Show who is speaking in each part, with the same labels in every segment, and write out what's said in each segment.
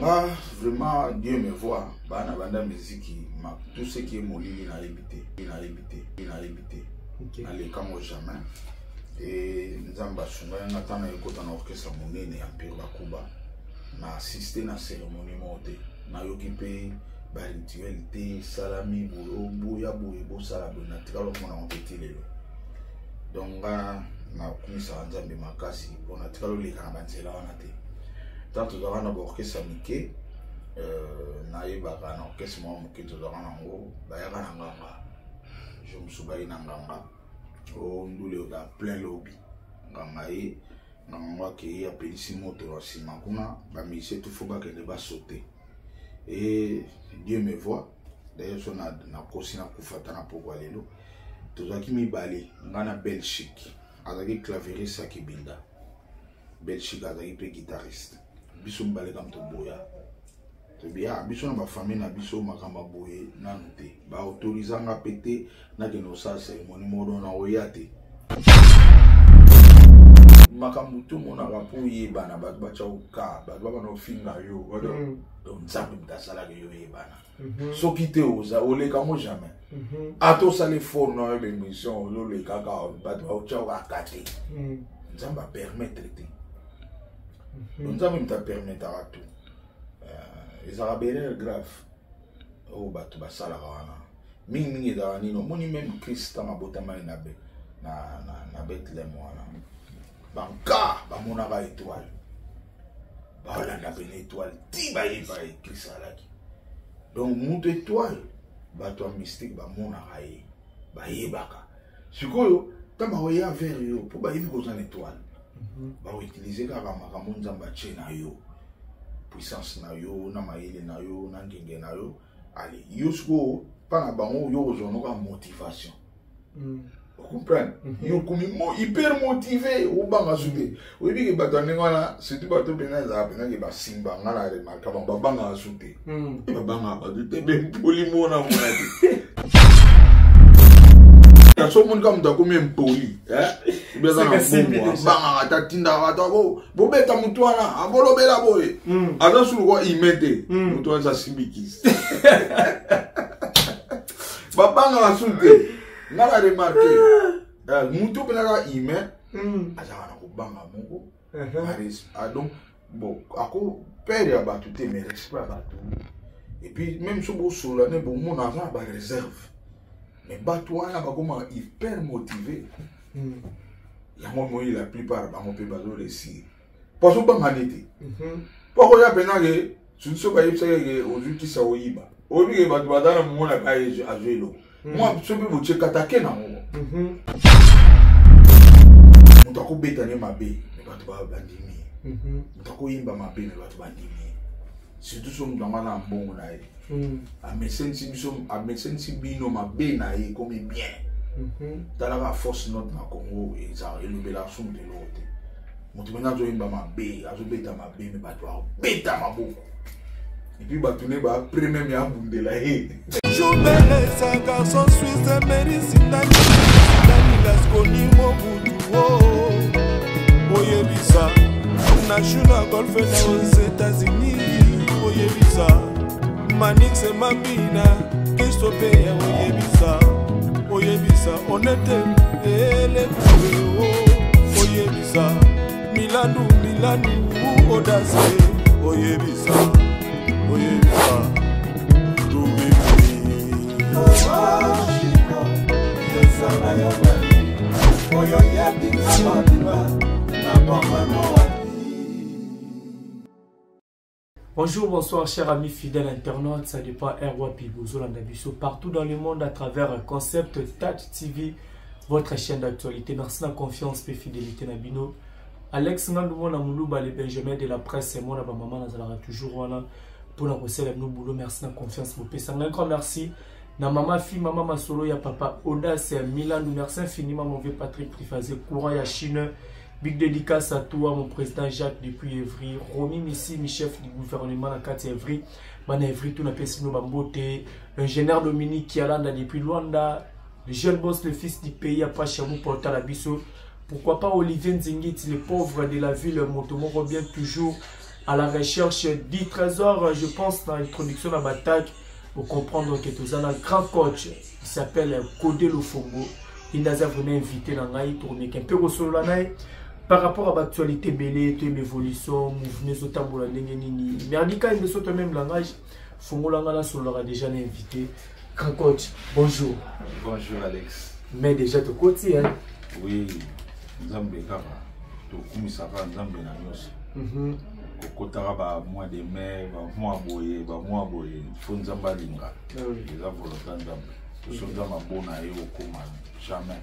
Speaker 1: Là, vraiment, Dieu me voit. Bana banda musique, tout ce qui est molili n'a évité, Allez, comme jamais. Et nous avons attendu un orchestre monnaie en Pire Bakuba. Na assisté à la cérémonie montée. Na occupé par ritualité, salami, bouya, bo salabo, na tiralo mon petit. Donc, na kumisa nzambe makasi, on a tiralo les carambanzela on a été. Tant que nous avons un orchestre amiqué, naïba un orchestre qui nous avons en haut, je me souviens d'Anganga, on nous a plein lobby. Ngangaï, Nanganga qui a payé si moto à Simakuna, mais c'est tout faut que ne va sauter. Et Dieu me voit, d'ailleurs, on a cosina kufatana pour aller là. Tout ça qui m'y balé, on a Belgique, avec un clavieriste qui binda. Belgique avec un guitariste. Biso mbale kam to boya to bien biso na ba famille na biso makamba boye nante ba autoriser nga pété na ke no sa cérémonie modo na oyate makambu to mona ba poye bana ba cha uka ba no finga yo odo donc ça peut tasala ke yo e bana so kité oza ole kamo jamais ato sale fort na émission lo le kaka ba cha wakati nzamba permettre nous avons permis à tout. Les arabes grave. Oh, batu basala wana. Mingi da nino moni même Christ ma botama na Bethlehem wana. Banka ba mona ba étoile. Ba la na ben étoile ti ba Christ alaki. Donc monte étoile batu mystique ba mona ai ba yebaka. Sikoyo tama oya vers yo pour ba yebi ko zan étoile. Va utiliser car makambo nzamba na yo puissance na yo na maile na yo na ngenge na yo allez yosko pas na bango yo zono ka motivation vous comprenez yo comme hyper motivé ou banga souté oui bi ke batane ngana c'est bato bena za bena ke basimba ngana le makaba banga souté banga ba de be polimo na monati so mon comme da combien poli beza na bongo banga tatinda watu bo beta mutwana abolobela boye aza sulu ko imete mutwana za simbikisi babanga wasunte ngala remarquer mutu bela ime aza na ko banga mongo paris donc bon ako père abatu te mais respect abatu et puis même so bo solo ne bo mon aza ba réserve. Mais Batouana va comment hyper motivé. Il y a moi la plupart de mon pays réussir. Parce que pas manité. Pourquoi il y a pénal je ne sais pas si aujourd'hui qui ça oyiba. Aujourd'hui va doit dans mon la baie à vélo. Moi je peux vous checker attaquer na moi. Mon tako bétané ma bé, mais pas toi bandimi. Mon tako yimba ma bé, mais pas toi bandimi. Surtout sur nous dans ma bon là. A médecin si bino ma bé na ye comme bien. Dans la force notre na Congo et ça et le belation de l'autre. Mon tu maintenant joindre ma bé, azo beta ma bé mais pas toi beta ma bo. Et puis ba tourner ba après même ya bunde la he.
Speaker 2: Joubele sa garçon suisse médecine Dani Lasconi mo budu oye visa national golf aux États-Unis oye visa Manix et Mabina, Christophe Oyebisa, honnête et les Oyebisa, Milanou, Audace, Oyebisa, tout
Speaker 3: Bonjour, bonsoir chers amis fidèles internautes, ça dépend Erwa Pibozo Landabiso partout dans le monde à travers Concept Touch TV, votre chaîne d'actualité. Merci de la confiance et fidélité Nabino. Alex Nandoumo Namoulouba, les Benjamin de la presse et moi, la maman Nazalara toujours là pour la recette nous boulot. Merci de la confiance, vous payez. Un grand merci. Na maman fille, maman Masolo, ya papa Audace, Milan, merci infiniment mon vieux Patrick Trifazé, courant ya Chine. Big dédicace à toi, mon président Jacques depuis Evry, Romy Missi, mi chef du gouvernement à 4 Evry, Bana Evry, tout n'a pas signé Bambote, l'ingénieur Dominique qui a là depuis Luanda, le jeune boss, le fils du pays, à Pachamou, Porta Labisso, pourquoi pas Olivier Nzingit, les pauvres de la ville, Motomo revient toujours, à la recherche du trésor. Je pense dans l'introduction de la bataille, pour comprendre que tu as un grand coach qui s'appelle Kodé Lofongo. Il nous a venu inviter dans l'Aïe pour nous un peu de par rapport à l'actualité belé, l'évolution, mouvement, ce tambour, mais en cas il me même langage, Fongo Langala l'aura déjà invité. Grand coach, bonjour.
Speaker 1: Bonjour Alex.
Speaker 3: Mais déjà tu côté hein?
Speaker 1: Oui, Nzambe kaka. To kumisaka Nzambe na nyos. Kokotaka ba mois de mai, ba mois boye, faut Nzamba linga.
Speaker 3: Oui.
Speaker 1: Les volontaires Nzambe. To so Nzamba bona yo koma jamais.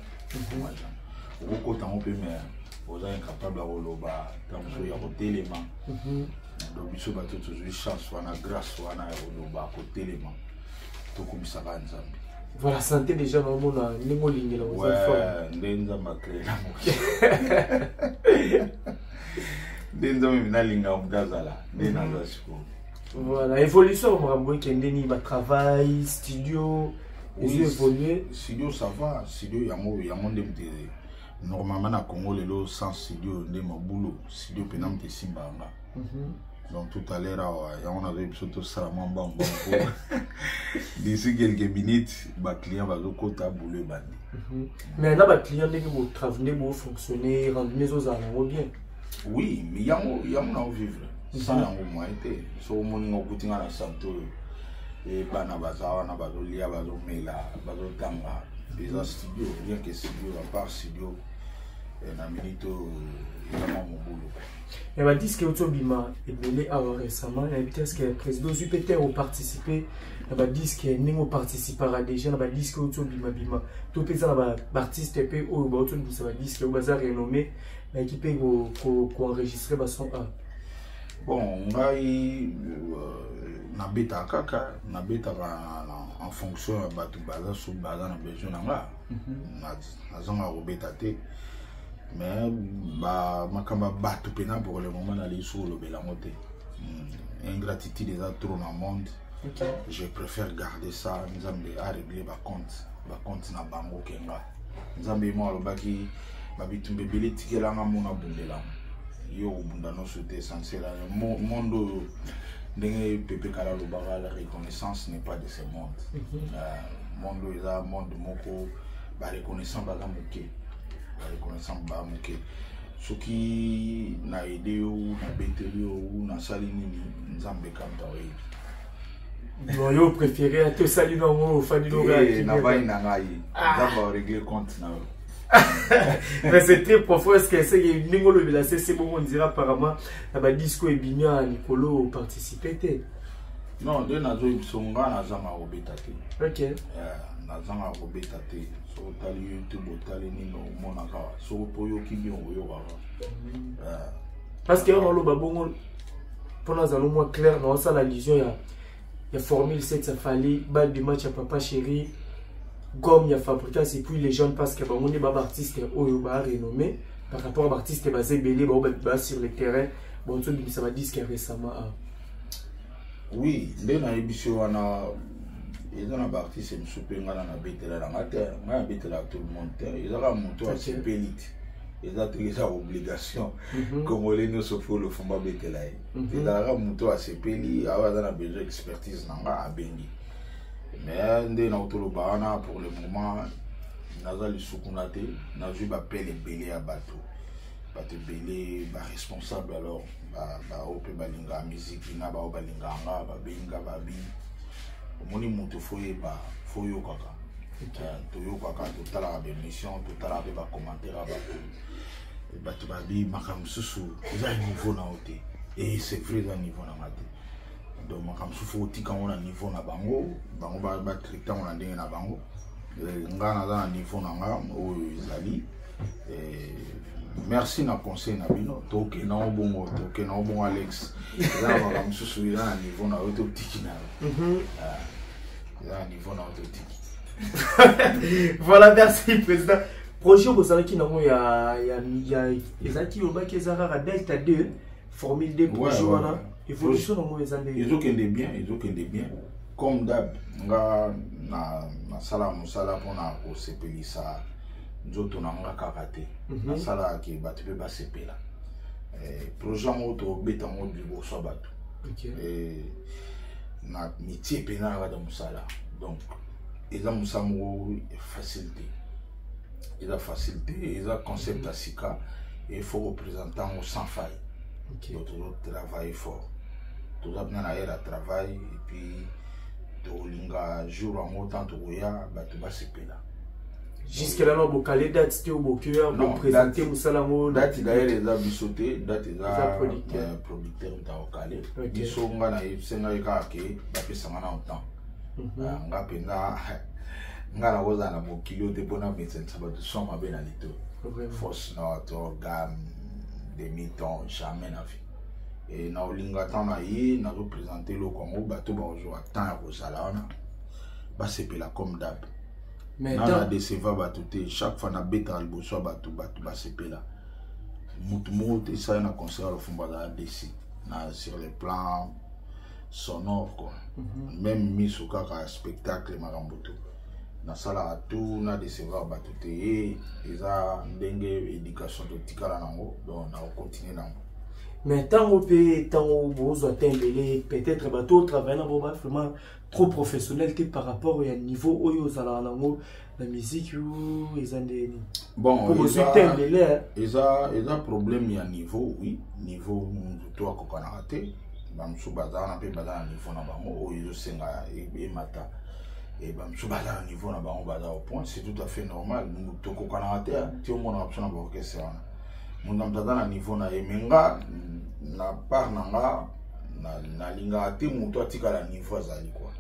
Speaker 1: Okota on peut mais aux incapables à roloba, tant que ya kotelema. Donc biso ba tout toujours chance wana grâce wana ya roloba kotelema. To kumisaka Nzambe.
Speaker 3: Voilà, santé déjà dans le monde,
Speaker 1: ouais, Nzamba créé la
Speaker 3: voilà, évolution, on va travail, studio, évoluer.
Speaker 1: Studio, ça va. Studio, il y a mon normalement, à Congo, le sans studio, il y a mon boulot. Studio, penam te simbanga. Donc tout à l'heure, on avait surtout ça, d'ici quelques minutes, le client va le côté à bouler.
Speaker 3: Mais là, le client vous travaillez, vous fonctionnez, rendre mes os à bien.
Speaker 1: Oui, mais il y a mon vivre. Ça, il y a mon moyen. Si on a coûté à la santé, et bana bazawa na bazolia bazomela bazotanga les studios, rien que studio, à part studio, na minito vraiment mon boulot.
Speaker 3: Il m'a dit que Otobima est belé récemment. Il m'a dit que le président UPT a participé. Il m'a dit que Némo participera déjà. Il m'a dit que Otobima Bima. Tout le monde artiste et au Otobima ça m'a dit que le bazar est nommé. L'équipe qu'on enregistré son A.
Speaker 1: Bon, on va y nabeta kaka, nabeta en fonction de batu baza sous baza na besoin nga. Nazonga robeta te. Mais makamba batu pena pour le moment aller sur le belamote. Ingratitude déjà trop dans le monde. Je préfère garder ça. Nzambe a réglé ba compte na bango kenga. Nzambe mo alobaki babitumbe bele tikela nga mona bundela. Yo bunda no sote essentiel. Mondo ndenge pepe kala lobaka la reconnaissance n'est pas de ce monde. Mondo eza monde moko ba reconnaissance baza moke. Reconnaissance ba moke. Ce qui n'a aidé ou n'a bételi ou n'a sali nini Nzambe kanta oyebi.
Speaker 3: Bon, yo préféré à te saluer dans mon famille
Speaker 1: l'oreille. Na ba ina ngai. Nzamba régler compte na.
Speaker 3: Mais c'est très profond. Est-ce que c'est que Ningolo Belase, c'est bon, on dira apparemment, la disco et Bigna Nicolo participaient.
Speaker 1: Non, de Nazo Ibsonga, Nazama Robetate.
Speaker 3: Ok.
Speaker 1: Nazama Robetate. So tali YouTube, tali Nino, Monaka. So Poyo Kibion, Yoga.
Speaker 3: Parce que on a le babon, pour nous, allons moins clair, dans ça, la vision, il y a formule 7, ça fallait, balle du match à papa chéri. Comme il y a fabriqué, c'est puis les jeunes parce que on est un artiste renommé par rapport à l'artiste basé belé sur le terrain. Bon, ça va dire ce qu'il y a récemment.
Speaker 1: Oui, dès la émission, on a un artiste qui est super dans la bête de la terre. On a bête là tout le monde. Ils ont un moto à se payer. Ils ont des obligations. Comme on les se fait le fond de bête là. Ils ont un moto à se payer. Ils ont besoin d'expertise à Bengi. Mais ndé na otolo baana pour le moment nazali sukunate nazu ba pele belé à bateau bateau belé ba responsable alors ba ope balinga musique na ba balinga nga ba benga ba bi omoni mutu foyo kaka to yo kaka to tala ba mission to tala ba commentaire ba bateau ba bi makamsusu za niveau na ote et c'est vrai dans niveau na mate. Donc, je suis quand on a un niveau na bango, bango ba traiter on a ndenge na bango. Nga na niveau na nga o izali. Merci na conseil na bino. Toke na obongo, toke na obongo Alex. Là ba msusu ila na niveau na auto tiki na. Là niveau na auto tiki.
Speaker 3: Voilà, merci président. Projet vous savez qui non il y a ezaki obaki ezara Delta 2 formule 2 projet wana. Évolution dans les années.
Speaker 1: Ils ont bien. Comme d'hab, na sala musala pour na au CPI ça. Nous on a karaté. Na sala qui battu ba CPI là. projet mo to beta mo liboso bato na métier pena na musala donc eza musamo facilité eza concept à sika et il faut représenter sans faille donc toujours travailler fort toujours bien na era travail et puis to linga jour en autant to ya bato basepela
Speaker 3: jusque là non bokale date te au cœur pour présenter musala mo
Speaker 1: date d'ailleurs eza bisoté date eza producteur ta okale biso nga na senga ka ke ba pesa ngana autant nga pena nga na koza na bokilo te bona médecin sabato son mabe na lito force not organe demi-temps jamais na vie et na olinga tant na yi na représenter le Congo bato ba ozo tant ya kozala wana basepela comme d'hab. Mais na déceva bato te chaque fois na beta liboso bato basepela mutu moto ça na concert le fumba da DC na sur le plan sonore quoi même mis au kaka spectacle maramboto na sala tout na déceva bato te eza ndenge éducation to tikala nango donc na continuer nango.
Speaker 3: Mais tant au vous attendez peut-être bateau travailler dans vraiment trop professionnel par rapport au niveau où ils ont la musique ou ils ont des
Speaker 1: bon ils ont problème il niveau oui niveau toi qu'on a raté bam subaza na pe bazana niveau na bango ils senga et mata et bam subaza niveau na bango baza au point c'est tout à fait normal nous to qu'on a raté tu au moins option na orchestre mon na niveau na emenga na part nanga na linga te muto atika la niveau azali quoi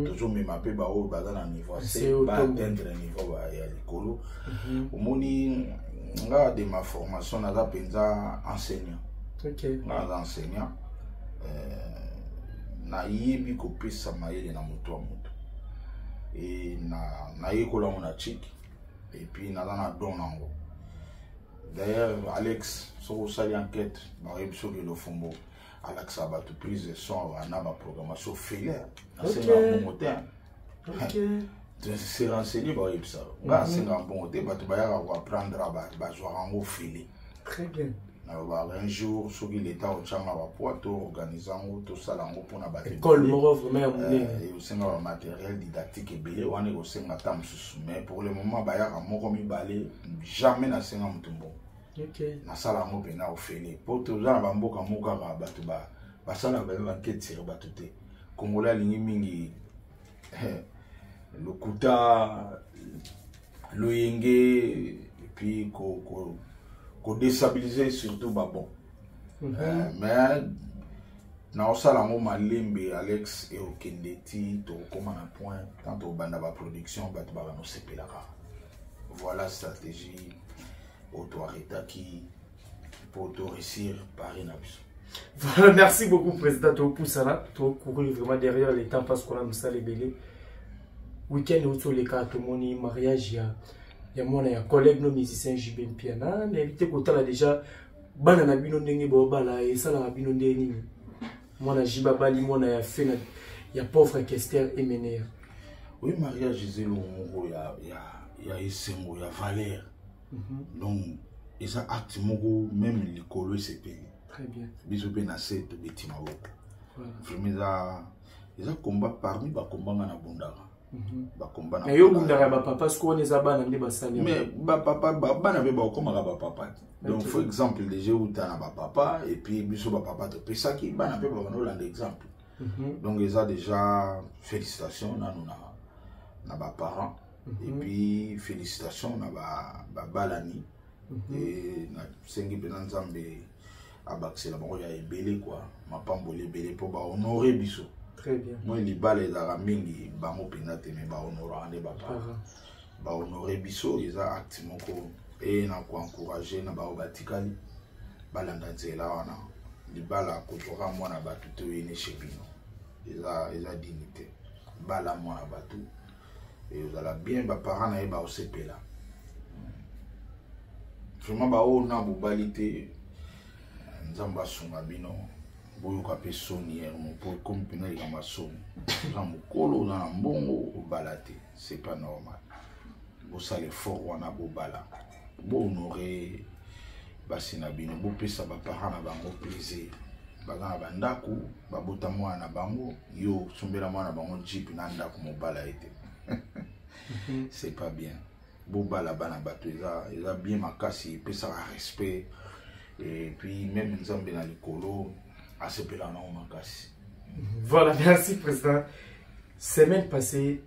Speaker 1: toujours me mape ba o baza na niveau c'est ba atteindre niveau ba ya likolo omoni nga de ma formation na za penza enseignant na enseignant na yebi ko pesa mayele na muto et na yekola mona chiki et puis na na don nango. D'ailleurs, Alex, sur le enquête, sur le Fombo, Alex a battu prise de son, on a ma programmation filaire. C'est un bon moteur. C'est renseigné, ça. C'est un bon moteur, tu vas apprendre à jouer en haut filé.
Speaker 3: Très bien.
Speaker 1: Un jour, sur l'État, au Tchanga, pour organiser tout ça pour la bataille.
Speaker 3: École, vraiment.
Speaker 1: Et aussi, un matériel didactique et belé, on est aussi un temps mais pour le moment, il y a un mot comme il jamais na senga mutumbo. Na sala mo pena ofele poto za ba mboka moka ba bato ba sala ba enquête sur bato te Kongola lingi mingi lokuta loyenge et puis ko déstabiliser surtout ba bon mais na osala mo malembe Alex et okendeti to comme un point tant au banda ba production bato ba no sepelaka. Voilà stratégie auto-arrêta qui pour réussir par une abus.
Speaker 3: Voilà, merci beaucoup président Poussana, tu couru vraiment derrière les temps parce qu'on a ça les belés. Week-end autour les cartes moni mariage il y a mon collègue no musicien JB Piana, mais éviter que tu déjà bana na bino ndenge bobala et ça la bino ndeni. Mona Jibaba li mona ya fait il y a pauvre Kester et Ménéa.
Speaker 1: Oui, mariage Gisèle il y a Essengo, il y a Valère. Donc, ils ont acte même les colos c'est payé.
Speaker 3: Très bien.
Speaker 1: Bisous na set betima wo. Vraiment ils ont combat parmi ba combat na bundaka. Ba combat na.
Speaker 3: Mais yo bundaka ba papa ce qu'on les abana ndi basali.
Speaker 1: Mais ba papa ba na be ba komaka ba papa. Donc for exemple déjà où tu na ba papa et puis bisous ba papa te pesa ki ba na be ba no land exemple. Donc ils ont déjà félicitations na ba parents. Et puis félicitations na ba balani et na sengi penanzambe abaxela bango ya ebele quoi mapambole ebele pour ba honorer biso.
Speaker 3: Très bien.
Speaker 1: Moi li balé za mingi bango penate mais ba honorer ande ba honorer biso eza acte moko et na ko encourager na ba obatikali balanda nzela wana li bala ko toka mwana batu to ene chebino eza dignité bala mwana batu. Et vous allez bien, les parents n'ont pas aussi là. Vraiment, on a une qualité. Nous avons un bino. Nous avons un sonnier. Nous avons un sonnier. Nous avons un bongo au balate. C'est pas normal. Vous allez fort, on a beau bala. Vous honorer basi na bino bopesa baparent na bango plaisir baza na bandako babota mwana na bango yo sombela mwana na bango jeep na ndako mobala ete c'est pas bien bobala bana bato eza bien makasi epesaka respect et puis même nzambe na likolo asepela nango makasi.
Speaker 3: Voilà, merci président. Semaine passée,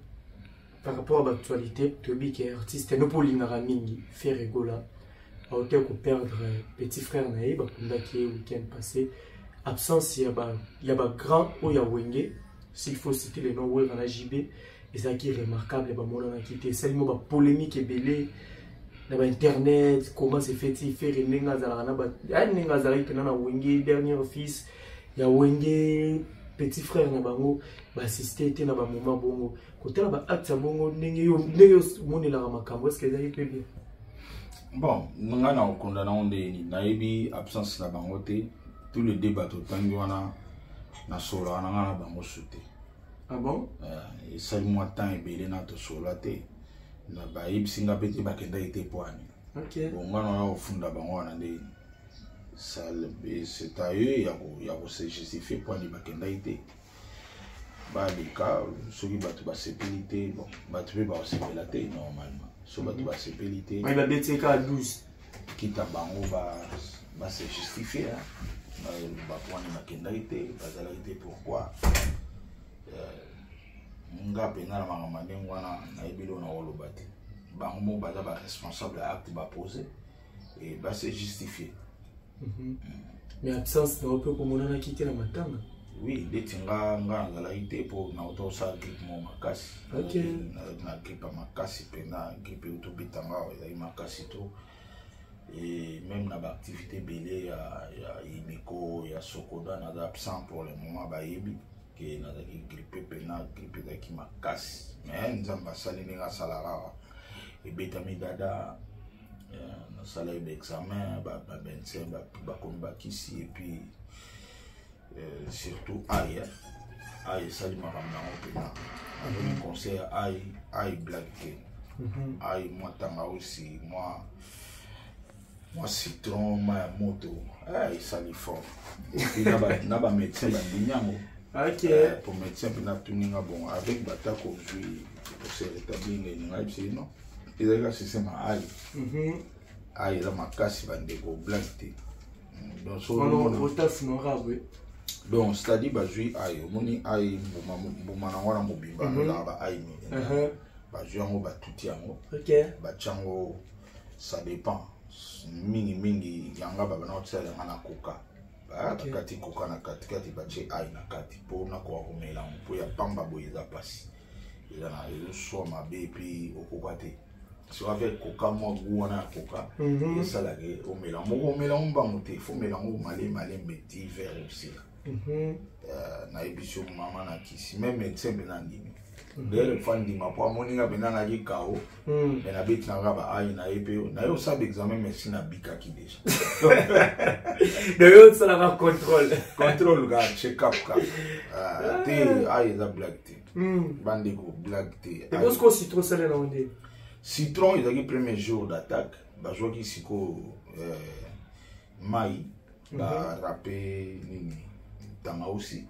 Speaker 3: par rapport à l'actualité, Tobi qui est artiste, nous pour l'Inaramingi, Ferregola, a été pour perdre petit frère Naïb, qui est le week-end passé. Absence, il y a un grand Oyawenge, s'il faut citer les noms où on a JB, et ça qui est remarquable, on a quitté. C'est une polémique et belée. Dans internet, comment c'est fait, il fait il y a dernier fils, il y a Wenge, petit frère na bango, assisté na ba moment bongo. Côté là ba acte bongo nengeyo moni la makambo, est-ce que ça y peut bien?
Speaker 1: Bon, nga na okondana ondeni, na yebi absence na bango te, tout le débat totangi wana na sola na bango soute.
Speaker 3: Ah bon?
Speaker 1: Et ça moi temps ebele na to sola te. Na ba ibsinga pete bakenda ite poani.
Speaker 3: OK.
Speaker 1: Bon nga na ofunda bango wana ndeni. Ça c'est à eux ya ko se justifier poani bakenda ite. Ba les cas ceux qui battu ba sécurité bon battu pe ba sécurité normalement. So battu ba sécurité.
Speaker 3: Mais la BTK à 12
Speaker 1: quitte bango ba se justifier ba poani bakenda ite, bazala ite pourquoi nga penga na makamane ngwana na ebilo na olobati bango mo baza ba responsable acte ba poser et ba se justifier.
Speaker 3: Mais absence na ope komona na kité na matanga.
Speaker 1: Oui, detinga nga ngala ite po na auto sa grip mo makasi.
Speaker 3: OK.
Speaker 1: Na grip makasi pena grip auto bitanga ya makasi to et même na ba activité belé ya Imiko ya Sokoda na absent pour le moment ba yebi que na daki grippe pena grippe daki makasi mais nzamba sali ninga salara et betami dada na sala examen ba bense ba komba kisi et puis surtout aïe sali makamna pena un conseil aïe blague aïe moi tanga aussi moi citron ma moto aïe sali fort et puis na ba médecin ba binyango.
Speaker 3: OK.
Speaker 1: Pour médecin bon avec batako pour se rétablir non il y a c'est ma aïe la makasi bandeko blague donc so donc c'est-à-dire bazui aïe moni aïe mbuma na wana mobimba la ba aïe bazui yango batuti yango.
Speaker 3: OK.
Speaker 1: Bachango ça dépend mingi yanga baba na otsela na koka. Kati koka na kati bache ai na kati po na ko komela mpo ya pamba boyeza pasi ila na so mabe puis okokate so avec koka mo guana koka ça la ke omela mbango te fo mela ngo male mbeti vers aussi na ebiso mama na kisi même exemple na ndimi le fandi ma po moninga benanga ki kao na beti na raba ai na epeo na yo sab examen merci na bikaki déjà
Speaker 3: de ça la contrôle
Speaker 1: ga check up ka te ai la blague te bandeko blague te
Speaker 3: et parce que citron salé na onde
Speaker 1: citron il a le premier jour d'attaque ba joie ki siko mai ba rapé nini tanga aussi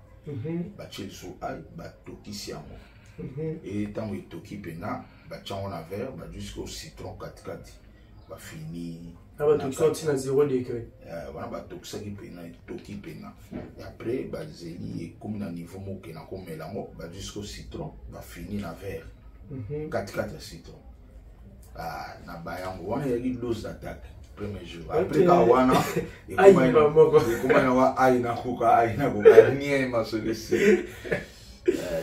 Speaker 1: ba chelso ai ba tokisi yango. Et tant que toki pena ba chango na verre ba jusqu'au citron 4 ba fini
Speaker 3: ba toki na 0 degré
Speaker 1: wana ba tokisa ki pena toki pena et après ba zeli et comme na niveau mo ke na ko melango ba jusqu'au citron ba fini na verre 4 citron na ba yango wana ya dose d'attaque premier jour après ka wana et comment na wa ai na kuka ni ma solution.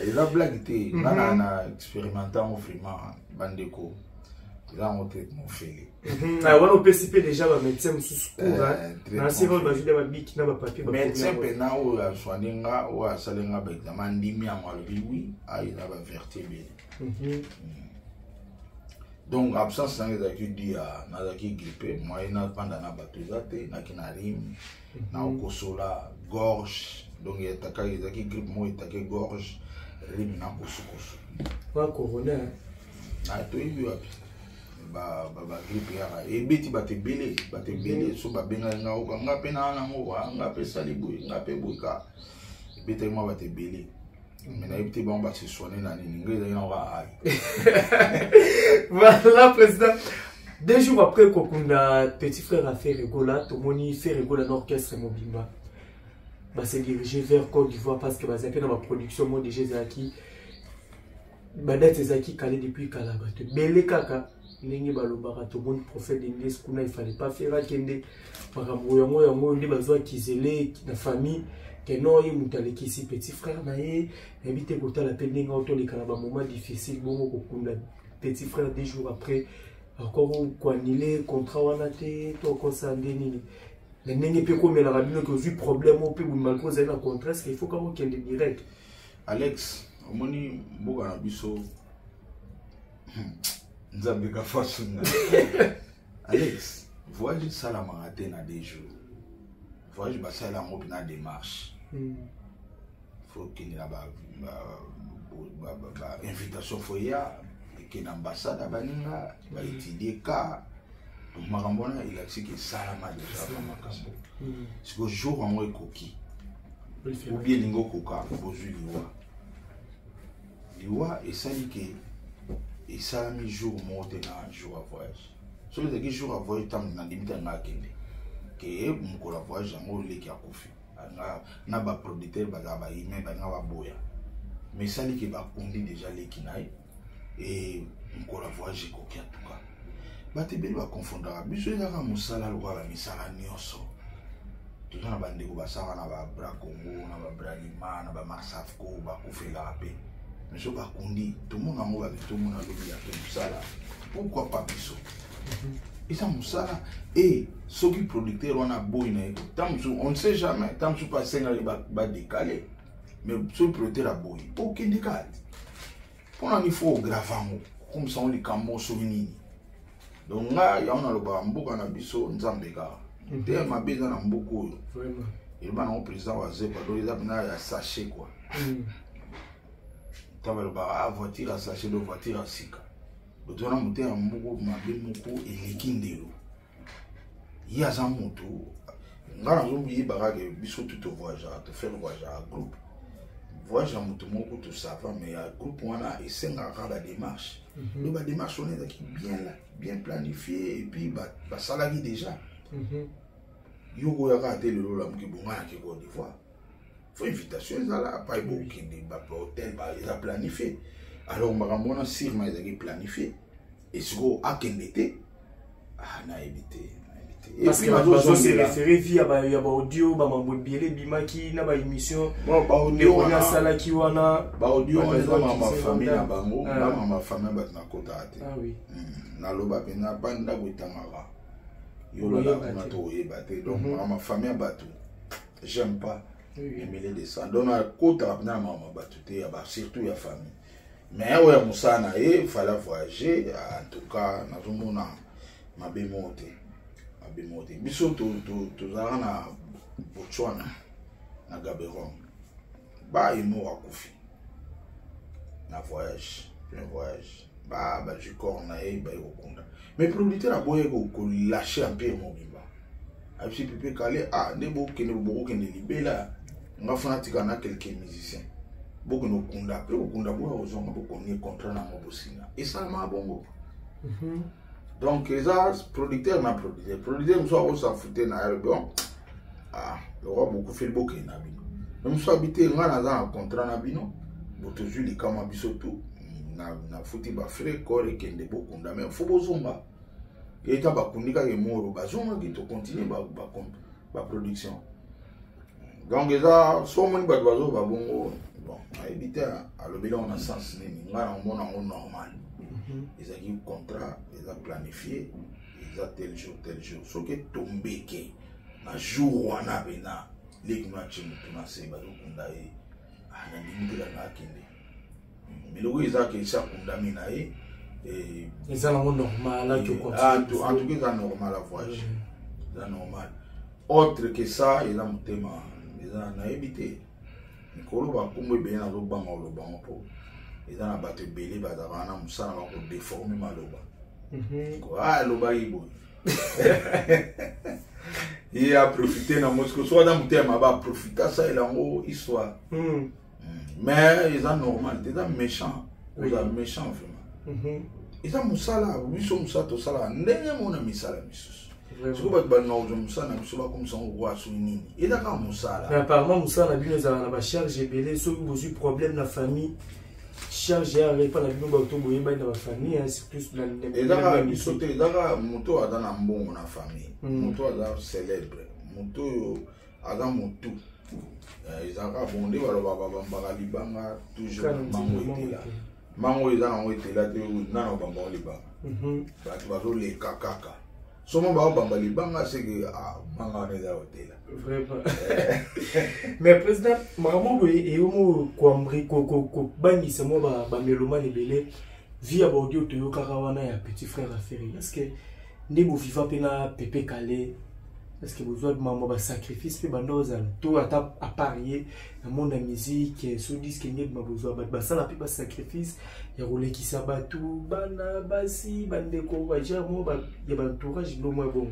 Speaker 1: Il a blagué, il a expérimenté vraiment bandeko. Il a montré mon fait.
Speaker 3: On peut citer déjà le médecin sous cours. Si on va jouer des bics, n'a pas papier.
Speaker 1: Médecin pena ou a soigné ou a salé un examen dimi à moi le oui, il a vertébré. Donc absence dans les accueils na zaki grippé, moi il n'a pas dans batuzate, na kinarim, na okosola gorge. Donc il y a des grippe moi il y a gorge rim na kosukosu.
Speaker 3: Pas corona.
Speaker 1: Na to yi ba grippe ya et beti ba te belé so ba benga nga o nga pe na ngo nga pe salibu nga pe buka beti moi ba te belé mais na ebiti ba se soigner na ni ngeza na wa ai.
Speaker 3: Voilà président. 2 jours après Kokunda petit frère a fait Regola, tout le monde fait Regola l'orchestre Mobimba. Bah s'est dirigé vers Côte d'Ivoire parce que bah c'est dans ma production moi déjà Zaki. Bah date Zaki calé depuis Kalaba. Belé kaka. Nengi balobara tout le monde prophète d'Indé skuna il fallait pas faire kende makambo yango ndi bazwa kizele na famille que non y mutale kisi petit frère na ye invité kota la peine nga auto les kalaba moment difficile bongo kokunda petit frère 2 jours après encore ko annuler contrat wana te to ko sande nini le nengi pe ko mela rabino que vu problème au pe bu malgré ça na contrat est-ce qu'il faut quand kende direct
Speaker 1: Alex omoni mboka na biso Nzambika façon. Alex, voyage ça la marathon à 2 jours. Voyage ça la mo na démarche. Faut qu'il y a invitation foya que l'ambassade a baninga va étudier cas. Donc marambona il a dit que ça la ma déjà pas makambo. C'est que jour en moi coquille. Ou bien lingo coca bozu liwa et ça dit que et ça a mis jour monté dans jour à voyage. Sur les jours à voyage, tam na limite na kende. Que mon la voyage en les qui a confié. Na ba producteur ba ba ime ba na ba boya. Mais ça dit que ba kondi déjà les kinai et mon la voyage ko ki atuka. Ba te beli ba confondre. Biso ya ka musala lo la misala nyoso. Tout na ba ndeko ba sala na ba bra Congo na ba bra Lima na ba Marsaf ko ba ko fe la paix. Mais je pas condi tout le monde a mouillé tout le monde a lobby à Moussala. Pourquoi pas biso? Et ça Moussala et ceux qui producteurs on a beau on ne sait jamais tant que pas 5 ans va décaler mais ceux producteurs a beau aucun décalage. Pour il faut graver comme ça on les camo souvenir. Donc là il y a on a le bamboka na biso nzambeka. Te ma beza na mboko. Vraiment. Il va non président wa zepa do les abna ya sachet quoi. La voiture à sachet de voiture à sika. Le tournant monté en moko mabé moko et l'équindelo. Il y a un moto. Nous avons oublié barrage biso tout au voyage, te faire voyage à groupe. Voyage en moto moko tout ça va mais à groupe on a et 5 ans la démarche. Le ba démarche on est bien là, bien planifié et puis ba salarié déjà. Yo go ya raté le lo la mki bonga ki Côte d'Ivoire. Faut invitation là pas beaucoup qui des hôtel ils a planifié alors on a sur mais ils ont planifié et ce go a qu'était na évité
Speaker 3: parce que bazo se référer via ba audio ba mambo biele bimaki na ba émission
Speaker 1: ba audio
Speaker 3: na sala ki wana
Speaker 1: ba audio on est ma famille na bango ma famille ba na kota ate
Speaker 3: ah oui
Speaker 1: na loba pena banda gutangara yo la na to yebate donc ma famille batou j'aime pas Emile descend donc na kota na mama batute ya ba surtout ya famille mais ouais musana il fallait voyager en tout cas na zomona mabemote biso to zara na Botswana na Gaborone ba imo akufi na voyage ba je corna e ba okunda mais producteur a boye ko lâcher un peu Mobimba a petit peu calé ne bo ke ne libela nga fanatika na quelques musiciens beaucoup no kunda pe okunda bo ozonga beaucoup ni contrat na mobosina et ça ma bongo donc les producteurs na producteur nous soit s'en foutait na bon le roi beaucoup fait beaucoup na bino même soit habiter nga na za contrat na bino bo toujours les kama bisoto na futi ba frère corps kende beaucoup na mais faut bozonga et ta ba kundika ke moro bazonga ki to continuer ba production. Donc ça so moni ba bazo ba bongo bon à éviter à le bilan on a sens ni nga on a normal. Ils ont eu contrat, ils ont planifié, ils ont tel jour. Ce qui est tombé, un jour où on a vu, les gens qui ont fait mais le ils ont fait ça condamné.
Speaker 3: Ils ont normal,
Speaker 1: en tout cas, c'est normal la voyage. C'est normal. Autre que ça, ils ont évité. Nicolas va comme bien à l'Obama ou l'Obama. Ils ont battu belé, ils ont déformé maloba. aloba ibo il a profité dans Moscou soit dans muté ma ba profiter ça il a en histoire mais ils ont normal ils ont méchant ils ont méchant vraiment ils ont musala biso musato sala ndenge mona misala misus siko bat ba na ojo musala biso ba comme ça on voit sur nini et là quand musala
Speaker 3: mais apparemment musala bino za na ba charge belé so vous eu problème na famille charge avec pas la bino ba to boye ba na ba famille c'est plus la
Speaker 1: et là biso te là moto ada na mbongo na famille moto ada célèbre moto ada moto ezaka bonde baloba bambaka libanga toujours mango ezaka ngo etela te nana bambaka libanga bato bazoleka kaka somo baobamba libanga seke manga wana eza otela
Speaker 3: vraiment mais président makambo boye eyomo kobangisa mo bamelomane ebele via baaudio toyokaka wana ya petit frère affaire est ce que nde boviva mpe na pepe kale est ce que bozwa mambo basacrifice mpe banda ozala to ata aparier na monde ya musique so diske nde bozwa bato basala mpe basacrifice ya kolekisa bato bana basi bandeko bajamo ya baentourage lomo ya bongo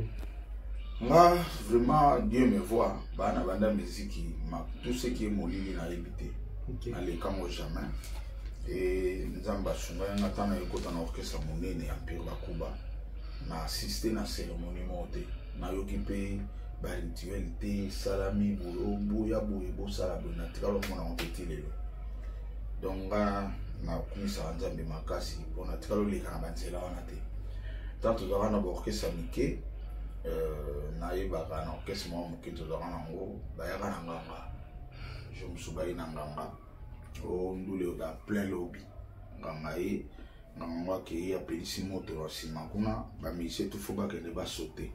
Speaker 1: nga vraiment Dieu me voit bana banda musique tout ce qui est molili na éviter nalekango jamais et nzambe asunga yanga tana ekota na orchestre monene ya mpire bakuba na assisté na cérémonie mote na yoki mpe barituel te salami boya boye bosala boye na tikalo mona mote lelo donc nga na kumisa nzambe makasi mpona tikalo leka na banzela wana te tant tozalaka na baorchestre mike nayebaka na orchestre mwa moke tozalaka nango bayaka na nganga jo mosu bayi na nganga o ndule oda plein lobby nganga ye nganga akei apelisi moto na nsima kuna bamisie tufo bakende basaute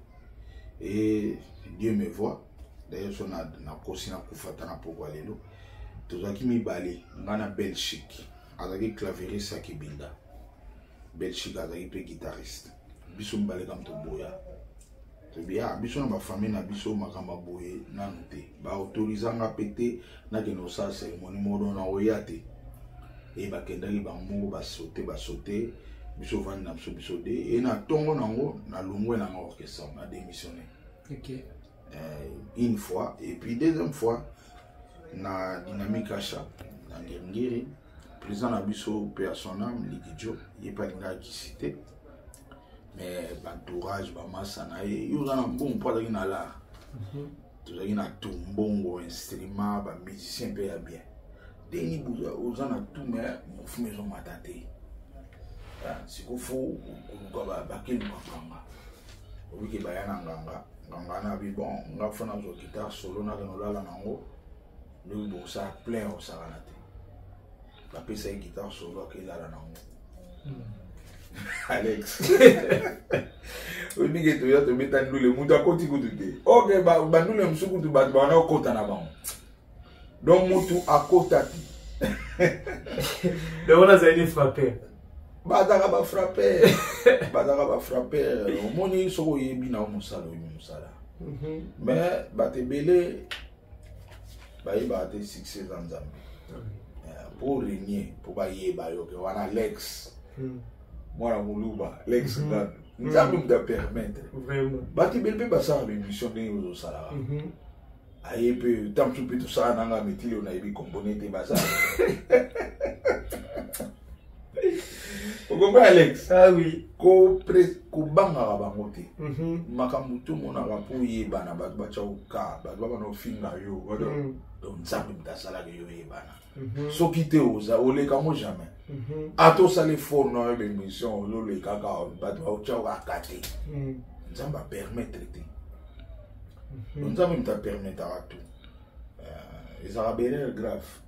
Speaker 1: et Dieu me voit d'ailleurs so na kosi na kufata na pokwa lelo tozalaki mibale nga na Belgique azalaki clavieriste ya kibinda Belgique azalaki mpe guitariste biso mibale kam toboya tobiya biso na bafamille na biso makambo boye nanu te baautorizanga mpe te nakende osala cérémonie modo na oya te e bakendaki bango basaute biso vandi na biso de et na tongo nango na longwe na nga orchestre na démissionné une fois et puis deuxième fois na dynamique achat na ngiri président na biso pe à son âme Likijo ye pa linga kisité mais entourage ba massa na ye yo na bon pas na la tozaki na tumbongo instrument ba musicien pe ya bien deni buza ozana tout mais mofume zo matate sikofu koluka bakelu makanga obike bayana nganga na bi bon nga fona zo guitare solo na kanolala nango le bosa plein au sarana te bapesa guitare solo akelala nango Alex obike toya tobeta ndule mutu akoti kutu te ok bandule msukutu bato bana okota na bango donc mutu akota te
Speaker 3: donc on a zaidi frappé
Speaker 1: bazaka ba frapper omoni soko yebi na musala mais batebele bayeba te succès dans Nzambe pour régner pour bayeba yo ke wana Alex mwana muluba Alex Nzambe mda permettre
Speaker 3: vraiment
Speaker 1: batebele pe basala émission de yo sala aye pe tamtu pe tout ça nanga metili on a yebi componente basala Ogongo Alex.
Speaker 3: Ah oui.
Speaker 1: Ko banga bango te. Makambo to mona ba po yebana ba bacha uka ba ba no finga yo. Donc nzambe mtasala ke yo yebana. So kite oza oleka mo jamais. Ato sale fort no émission lo le kaka ba ba cha akate. Nzamba permettre te. Donc nzambe mta permettre à tout. Les arabes grave.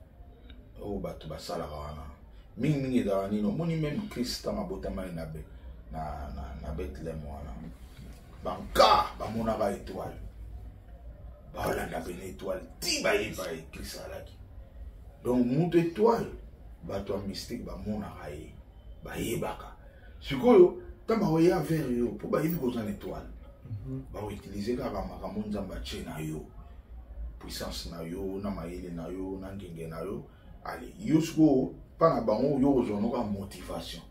Speaker 1: O ba to basala wana. Mingi da nino moni même Christ mabota mai na Bethlehem wana banka ba mona ba étoile ba la na ben étoile ti ba yi ba Christ alaki donc mutu étoile ba to mystique ba mona ai ba yebaka sikoyo tamba oya vers yo pour ba yi ko zana étoile ba utiliser ka ba makambo nzamba chena yo puissance na yo na maile na yo na ngenge na yo allez yusko pana bango yo ozonoka motivation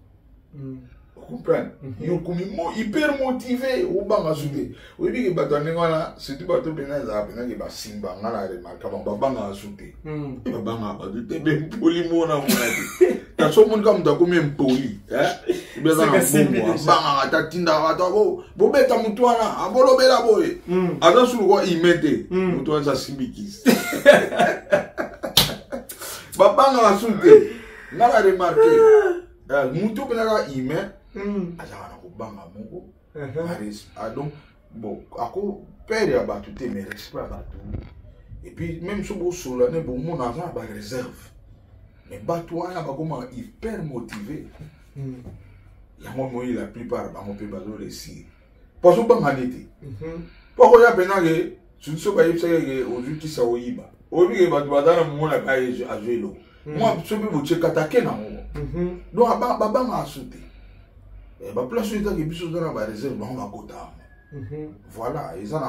Speaker 1: comprendre yo komi hyper motivé ou banga souté oui bi ke bato ndengana surtout bato bena za bena ke basimba ngala remarka banga souté banga bato te be poli mona ta so mon kam ta komi mpoli beza na banga ta tinda bato bo beta mutwana abolo bela boy ata sulu ko imete mutwana za simbikis banga souté ngala remarqué mutu bena ime azana ko banga mongo donc bon ako père ya batu te mais respect batu et puis même si vous solane bon mon argent ba réserve mais batu wana ba comment hyper motivé ya moi la plupart ba mo pe bazo réussir parce que banga nete poko ya penage sunso ba yipsa ke ojuki sa oyiba obi ke batu badana mo na ba ye a jelo moi so bi bo cheka take na mo donc ba banga asute ba place où il biso dans la réserve on va kota voilà ils ont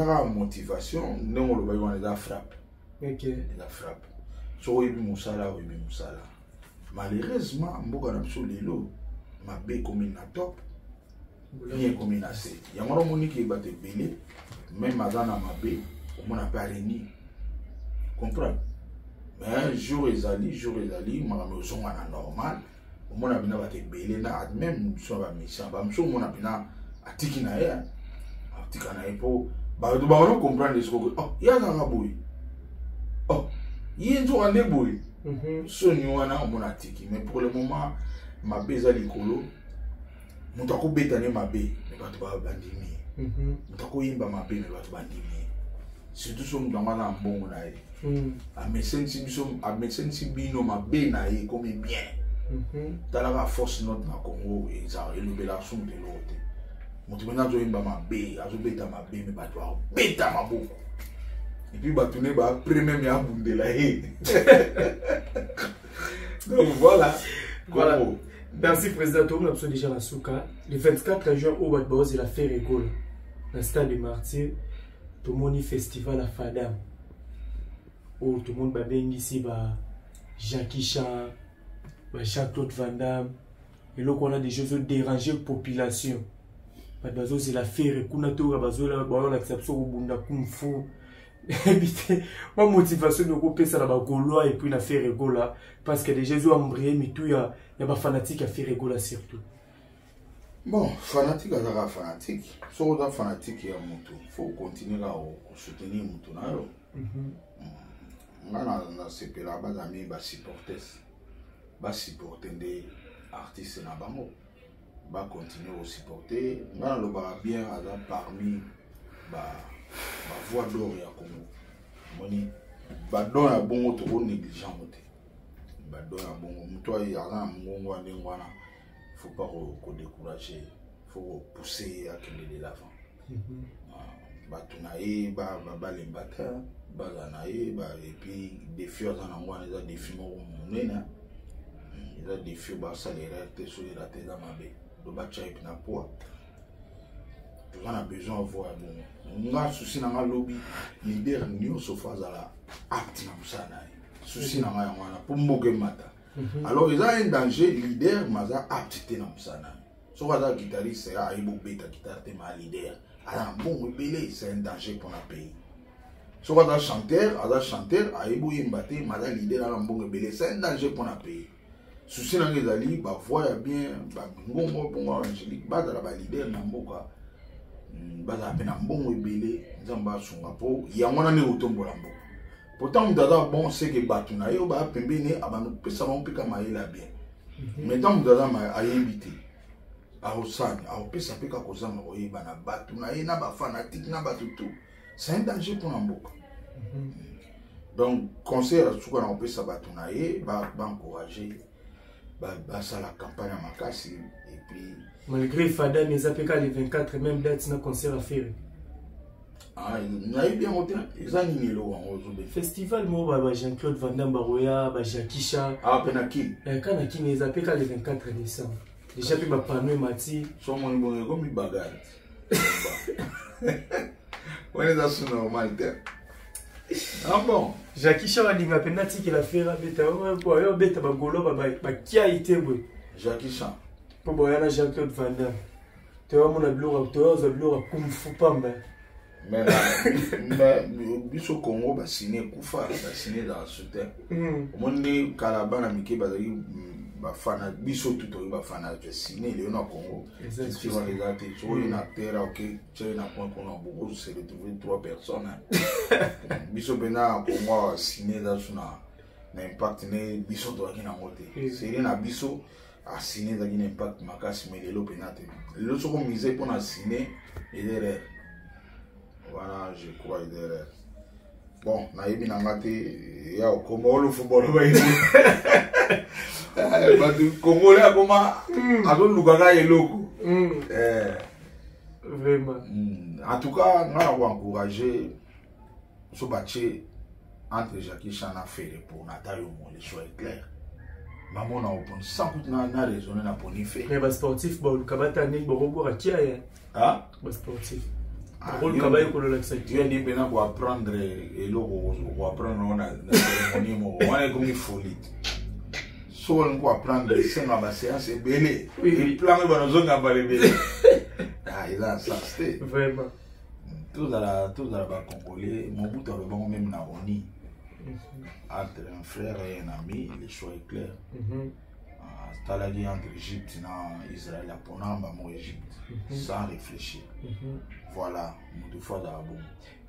Speaker 1: la motivation non le bayon la frappe
Speaker 3: OK
Speaker 1: la frappe so il bi musala malheureusement mboka na biso lelo mabe comme na top bien comme na c'est ya ngoro moniki ba te belé même azana mabe on mona pas réuni comprendre mais jour ezali mama zonga normal mona bina ba te belé na même so ba mission ba mso mona bina atiki na ye atika na epo ba do ba no comprendre ce que oh ya na boy oh yinzo ande boy so ni wana mona atiki mais pour le moment ma beza likolo mutako beta ne mabe ne ba to ba bandimi mutako yimba mabe ne ba to bandimi surtout so mutanga na mbongo na ye a mesensi bino mabe na ye comme bien dans la force notre na Congo et ça et le belation de l'autre mutu bena zo yimba mabe azo beta mabe me ba to beta maboko et puis ba tourner ba premier me abundela he donc voilà.
Speaker 3: Merci président, on a déjà la souka. Le 24 juin au Batbaos il a fait rigole dans le stade de Martyr. Tout le monde festival à Fadam. Oh, tout le monde va bien ici, Jackie Chan, Jean-Claude Van Damme. Et là, on a des jeux déranger la population. Batbaos il a fait rigole. On a accepté au Bunda Kung Fu. Ma motivation de couper ça là-bas Gaulois et puis la faire rigole parce que les Jésus ont brillé mais tout il y a des fanatiques à faire rigole surtout.
Speaker 1: Bon, fanatique à fanatique. Si on est fanatique, il faut continuer à soutenir Moutou. On a ces amis supporter des artistes na bango. Va continuer à supporter. On a le bien parmi ma voix d'or ya Congo. Moni badon ya bongo to négligent moté. Badon ya bongo muto ya na mongo ndengwana. Faut pas décourager, faut pousser à qu'il de l'avant. Batunae ba lembata ba zanae ba et puis des filles en ngwana za des filles mo monena. Ils ont des filles ba salaire te sur la tête da mabe. Do ba chai na poa. On a besoin de voir bon. On a souci dans le lobby, leader new sofa zala apte na musana. Souci dans la pour moge mata. Alors ils ont un danger leader maza apte na musana. So va la guitariste c'est a ibo beta guitare te ma leader. Alors bon belé c'est un danger pour le pays. So va la chanteur a ibo yimbate maza leader ala bon belé c'est un danger pour le pays. Souci dans les ali ba voix bien ba ngombo bon angélique ba la leader na mboka. Baza pena mbongo ebele nzamba sunga po yangwana ne utombola mbo pourtant mdaza bon c'est que batuna yo ba pembene abanu pesa ba mpika maela bien mais tant mdaza ma ayebité a osani a pesa peka kozanga oyeba na batuna ye na ba fanatique na batutu c'est un danger pour mboka donc conseil à suka na pesa batuna ye ba encourager ba ça la campagne à makasi et puis
Speaker 3: malgré Fadam les APK les 24 même date na concert à faire.
Speaker 1: Ah, il a eu bien monté. Ils ont mis l'eau en
Speaker 3: festival mo ba Jean-Claude Van Damme Baroya, ba Jackie Chan.
Speaker 1: Ah, penaki.
Speaker 3: Kanaki les APK les 24 décembre. Déjà puis ba panneau mati.
Speaker 1: Son mon bon comme il bagarre. On est dans ce normal. Ah bon.
Speaker 3: Jackie Chan a dit ma penati qu'il a fait la bêta. Quoi yo bêta ba golo ba kia été.
Speaker 1: Jackie Chan.
Speaker 3: Pour Boyana Jean-Claude Van Damme. Tu vois, mon ablour, tu vois, ablour, comme fou pas, mais.
Speaker 1: Mais biso Congo ba signé Koufa, ba signé dans ce terre. Monde Kalabana Mike bazaki ba fana biso tout ba fana je signé le na Congo. Tu vois les gars, tu vois une acteur OK, tu as point qu'on a beaucoup c'est retrouver 3 personnes. Biso bena Congo signé dans una impact ne biso to akina moté. C'est na biso a signé dans une impact makasi mais le penate. Le so comme misé pour na signé et derrière. Voilà, je crois derrière. Bon, naïbi nangate, il y a au Congo le football. Congo là comment à d'autres lugares il loko.
Speaker 3: Vraiment.
Speaker 1: En tout cas, nous avons encouragé ce bâti entre Jackie Chan a fait pour Nathalie les choix clairs. Maman a open sans que nous avons raisonné na poni fait.
Speaker 3: Mais sportif, bon, le kabata n'est pas beaucoup à qui aille.
Speaker 1: Ah?
Speaker 3: Sportif.
Speaker 1: Il y a des gens qui apprendre et l'eau pour apprendre on a comme une folie. So on peut apprendre c'est ma séance est belle. Il plan de nos zones à belle. Ah il a ça c'était
Speaker 3: vraiment.
Speaker 1: Tout dans la congolais mon bout avec bon même na oni. Entre un frère et un ami les choix est clair. Talagi entre Égypte et Israël à Ponamba mon Égypte sans réfléchir. Voilà, deux fois d'abord.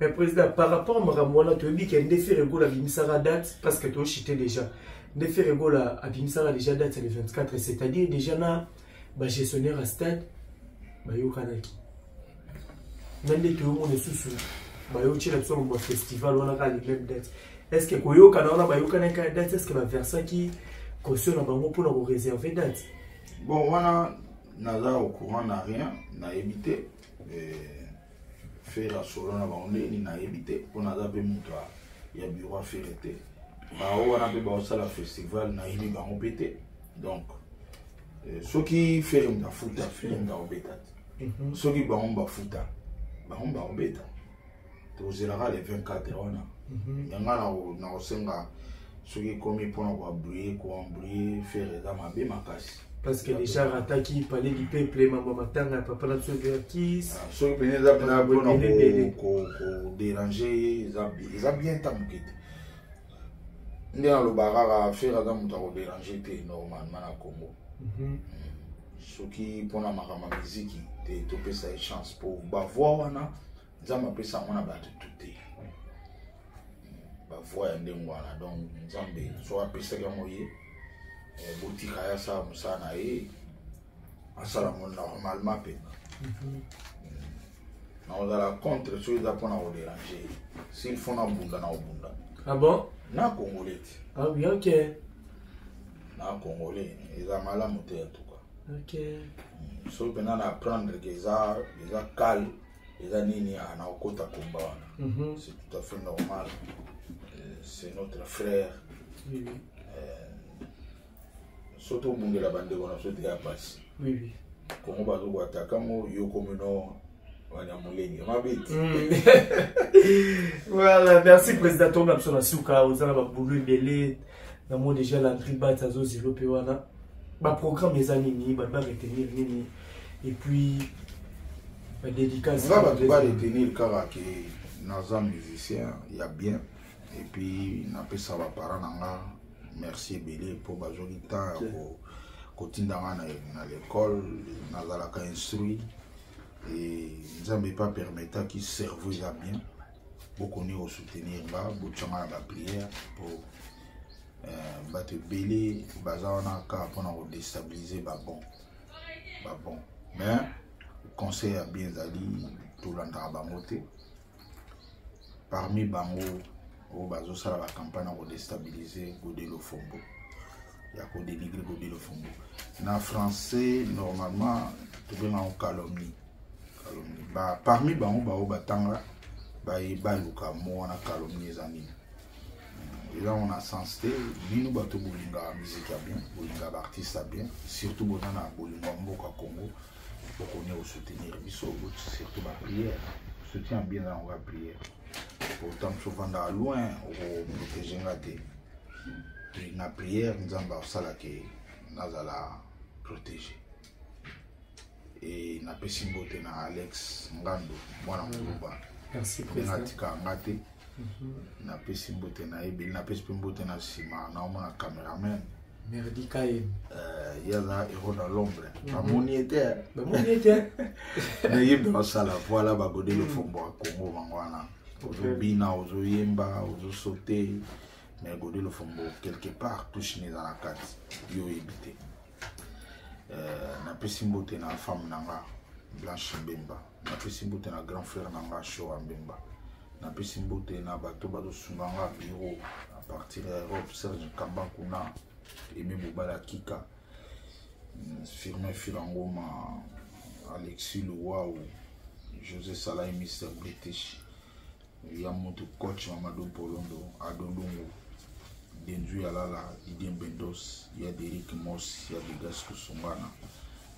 Speaker 3: Mais président, par rapport à Maramouana, tu as dit qu'il y a une défi rigolo à Bimisara date parce que tu as chité déjà. Une défi rigolo à Bimisara déjà date c'est le 24, c'est-à-dire déjà là, gestionnaire à stade, Bayo Kanaki. Même les tout le monde est sous Bayo Chila sur le festival, on a les mêmes dates. Est-ce que Koyo Kanana Bayo Kanaki date, est-ce que la version qui cautionne pour nous réserver date?
Speaker 1: Bon, voilà, Naza au courant n'a rien, n'a évité. Faire la solo na baonde ni na éviter on a d'abord montra il y a bureau à faire été bah on a fait bah ça la festival na ini ba on pété donc ceux qui fait un foot film dans bêta ceux qui ba on ba foot ba on bêta to zéra les 24 on a yanga na osenga ceux qui commis pour on briller faire les amabe makasi.
Speaker 3: Parce que déjà, Rataki parlait du peuple, maman matanga, papa la Sovertis.
Speaker 1: Ceux qui venaient pour déranger, ils ont bien tamouqué. Nous avons le barrage à faire pour déranger normalement à Congo. Ceux qui pour la musique, ils ont ça une chance pour voir, ils ont appelé ça on a battu tout. Voir un démoana, donc ils ont soit appelé ça comme boutique à ça, Moussana et à ça, normalement. On a la contre ceux qui ont dérangé. S'ils font un bunda, na bunda.
Speaker 3: Ah bon?
Speaker 1: Na Congolais.
Speaker 3: Ah oui, ok.
Speaker 1: Na Congolais, ils ont mal à monter en tout cas.
Speaker 3: Ok.
Speaker 1: Sauf que nous apprendre qu'ils ont calme, ils ont nini à na okota combat. C'est tout à fait normal. C'est notre frère.
Speaker 3: Oui, oui.
Speaker 1: Surtout au monde de la bande de on a sauté à passe.
Speaker 3: Oui, oui.
Speaker 1: Comment va vous attaquer moi yo comme non wanyamuleni ma bête.
Speaker 3: Voilà, merci président Thomas sur la souka aux ala ba boulou belé na mo déjà l'entrée bat ça zo zilo pe wana. Ba programme les années ba retenir nini et puis ba dédicace
Speaker 1: va retenir car que naza musicien il y a bien et puis na pe ça va parler nanga. Merci Bélé pour bajoli temps kotinda na l'école nazalaka instruit et nzambe pas permettre qu'il cerveau ya bien beaucoup ni au soutenir ba bochama la prière pour battre Bélé bazana ka pour na déstabiliser ba bon mais conseil à bien zali tout l'endroit ba moté parmi bango au bazo sala la campagne pour déstabiliser Godelo Fombo. Il y a qu'on dénigrer Godelo Fombo. En français, normalement, tu veux en calomnie. Bah, parmi bango bao batanga, bah il ba luka mo on a calomnie zani. Et là on a sensé, nous bato bolinga musique bien, bolinga artiste bien, surtout bonana bolinga mboka Congo, pour qu'on ait au soutenir biso, surtout ma prière, soutient bien dans la prière. Pourtant, souvent dans loin, on protéger la prière, nous avons ça là que nous allons protéger. et na pesi mbote na Alex Ngando mwana muluba
Speaker 3: merci président
Speaker 1: ngatika ngate na pesi mbote na ebeli na pesi mbote na sima na mwana cameraman
Speaker 3: Merdi Kaem
Speaker 1: yala héros dans l'ombre amoni était na yimbe basala voilà bagode le fombo a Congo mangwana ozobina ozoyemba ozosote mais gode le fombo quelque part touche dans la carte yo ebité na pesi mbote na femme nanga Blanche Mbemba na pesi mbote na grand frère nanga Shoa Mbemba na pesi mbote na bato bazo sunganga bureau à partir de Europe Serge Kambakuna Aimé Boubala Kika Firmin Filangoma Alexis Louaou José Salah Mr British Yamoto coach Mamadou Polondo Adolungu Denzu Alala Didier Bendos Yaderic Moss Yadegas Kusungana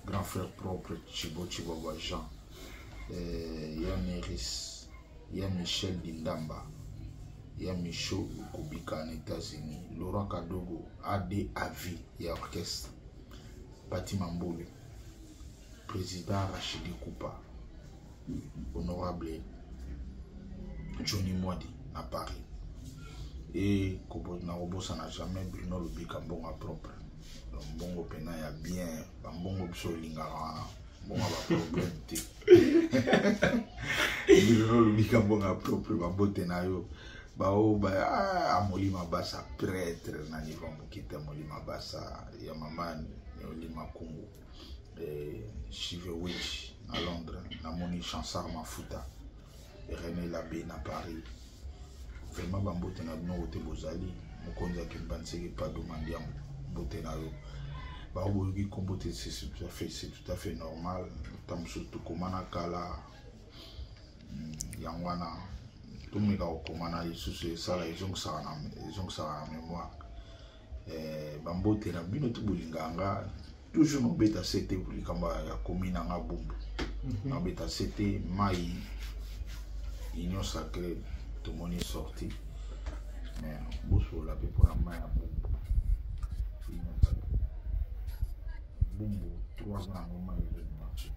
Speaker 1: grand frère propre Chibo Chibawa Jean Yaneris Michel Dindamba Michaud Kubika en États-Unis Laurent Kadogo AD Avi et orchestre Pati Mambouli président Rachidi Koupa honorable Johnny Mwadi à Paris et Narobosa n'a jamais Bruno Lubika Mbonga propre Mbongo Pena ya bien Mbongo Biso Lingara Mbonga ba problème te Bruno Lubika Mbonga propre Babote na yo Amoli Mabasa prêtre na niveau mokita Amoli Mabasa ya maman Olima Congo Chive Witch à Londres na moni Chansar Mafuta René Labé na Paris vraiment bambote na bino ote bozali mokonza ke banseki pas demander bote na yo baoboki kombote c'est tout à fait normal tam surtout komana kala yangwana tout me au commanant sous ça là ils ont ça en mémoire bambote na bino to bolinganga toujours no beta c'était pour likamba ya komina nga bumbu na beta c'était mai union sacrée tout le monde est sorti mais bosso la pour la main à bumbu 3 ans au moins de marché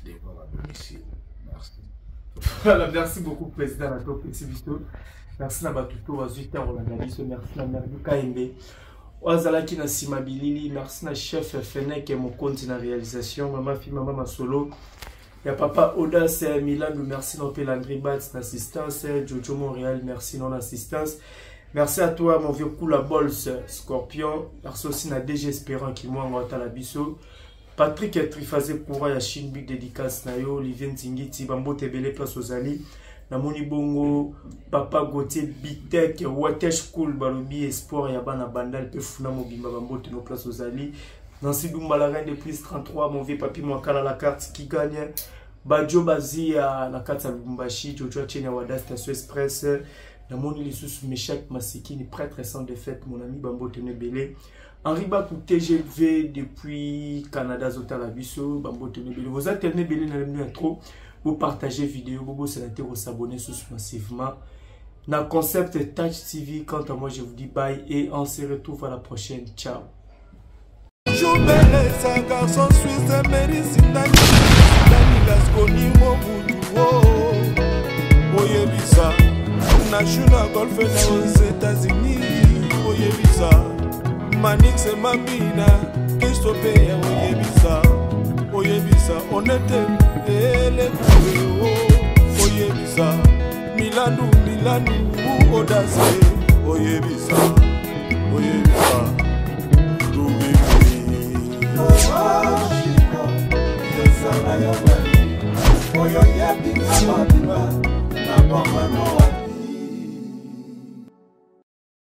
Speaker 1: devant la domicile merci.
Speaker 3: Voilà, merci beaucoup président la top exhibition. Merci na batuto wa 8 ans merci na Merdi Kaembe. Wazalaki na Simabilili, merci na chef Fenek et mon compte na réalisation, maman fille maman Masolo. Ya papa Audace Milan, merci non Pelandri Bats l'assistance, Jojo Montréal, merci non assistance. Merci à toi mon vieux Kula Bols Scorpion, merci aussi na DG Espérant qui moi ngota la biso. Patrick Trifazé pour ya Chine Big dédicace na yo, Olivier Ntingiti Bambo Tebele place aux Ali, na Moni Bongo, Papa Gauthier Bitek, Watesh Cool Balobi Espoir ya bana bandal pe funa mobimba Bambo Teno place aux Ali. Nancy Doumbala reine de plus 33, mon vieux papi Mwakala la carte qui gagne. Badjo Bazi à la carte à Lubumbashi, Jojo Tchenya Wada Station Express. Na Moni Lissous Meshak Masiki, ni prêtre sans défaite, mon ami Bambo Teno Belé. Henri Bakou TGV depuis Canada Zotalabiso, Bambo Teno Belé. Vous êtes Teno Belé dans le intro. Vous partagez vidéo, vous vous s'abonner massivement. Na concept Touch TV, quant à moi je vous dis bye et on se retrouve à la prochaine. Ciao.
Speaker 2: Choubeleza garçon suisse Mérisindani Laskoni Mobutu Oyebisa National Golf aux États-Unis Oyebisa Manix et Mabina Christophe Oyebisa Honnête et les Oyebisa Milano Audace Oyebisa Oyo yebi na mabima na bomba no